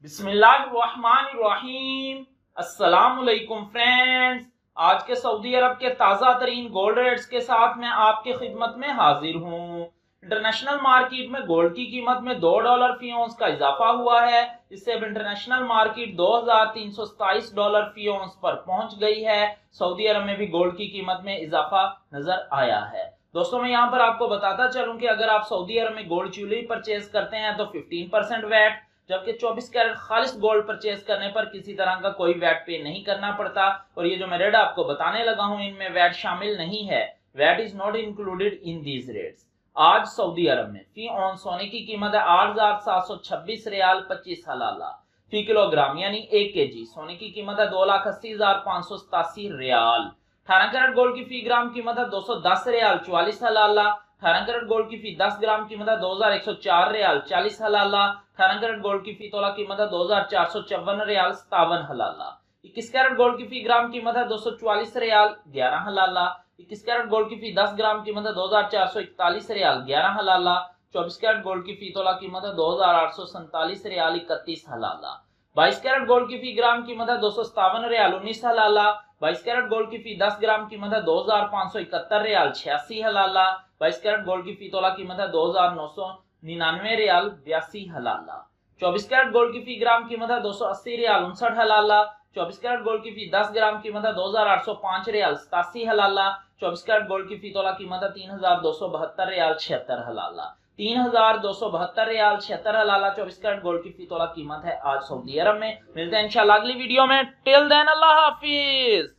बिस्मिल्लाहिर्रहमानिर्रहीम। अस्सलामुअलैकुम फ्रेंड्स, आज के सऊदी अरब के ताज़ा तरीन गोल्ड रेट्स के साथ मैं आपकी खिदमत में हाजिर हूँ। इंटरनेशनल मार्केट में गोल्ड की कीमत में $2 फी औंस का इजाफा हुआ है। इससे अब इंटरनेशनल मार्केट $2327 फी औंस पर पहुंच गई है। सऊदी अरब में भी गोल्ड की कीमत में इजाफा नजर आया है। दोस्तों, मैं यहाँ पर आपको बताता चलूं कि अगर आप सऊदी अरब में गोल्ड ज्वेलरी परचेज करते हैं तो 15% वैट, जबकि 24 कैरेट खालिस गोल्ड परचेज करने पर किसी तरह का कोई वैट पे नहीं करना पड़ता। और ये जो मैं रेट आपको बताने लगा हूं इनमें वैट शामिल नहीं है। VAT is not included in these rates. आज सऊदी अरब में फी ऑन सोने की कीमत है 8,726 रियाल 25 हलाला फी किलोग्राम, यानी 1 kg सोने की कीमत है 2,80,587 रियाल। 18 कैरेट गोल्ड की फी ग्राम कीमत है 210 रियाल 44 हलाला। 18 कैरेट गोल्ड की फी 10 ग्राम कीमत है 2,104 रियाल 40 हलाला। 18 कैरेट गोल्ड की फी तोला कीमत है 2,454 रियाल 57 हलाला। 21 कैरेट गोल्ड की फी ग्राम कीमत है 244 रियाल 11 हलाला। 21 कैरेट गोल्ड की फी 10 ग्राम कीमत है 2,441 रियाल 11 हलाला। 24 कैरेट गोल्ड की फी तोला कीमत है 2,847 रियाल 31 हलाला। 22 कैरेट गोल्ड की फी ग्राम कीमत है 257 रियाल 19 हलाला। 22 कैरेट गोल्ड की फी 10 ग्राम कीमत है 2,571 रियाल 86 हलाला। 22 कैरेट गोल्ड की फी तोला कीमत है 2,999 रियाल 82 हलाला। 24 कैरेट गोल्ड की फी ग्राम कीमत है 280 रियाल 59 हलाला। 24 कैरेट गोल्ड की फी 10 ग्राम कीमत है 2,805 रियाल 87 हलाला। 24 कैरेट गोल्ड की फी तोला कीमत है 3,272 रियाल 76 हलाला। 3,272 रियाल 76 हलाला 24 कैरेट गोल्ड की फी तोला कीमत है आज सऊदी अरब में। मिलते हैं इंशाल्लाह अगली वीडियो में। टिल देन अल्लाह हाफिज।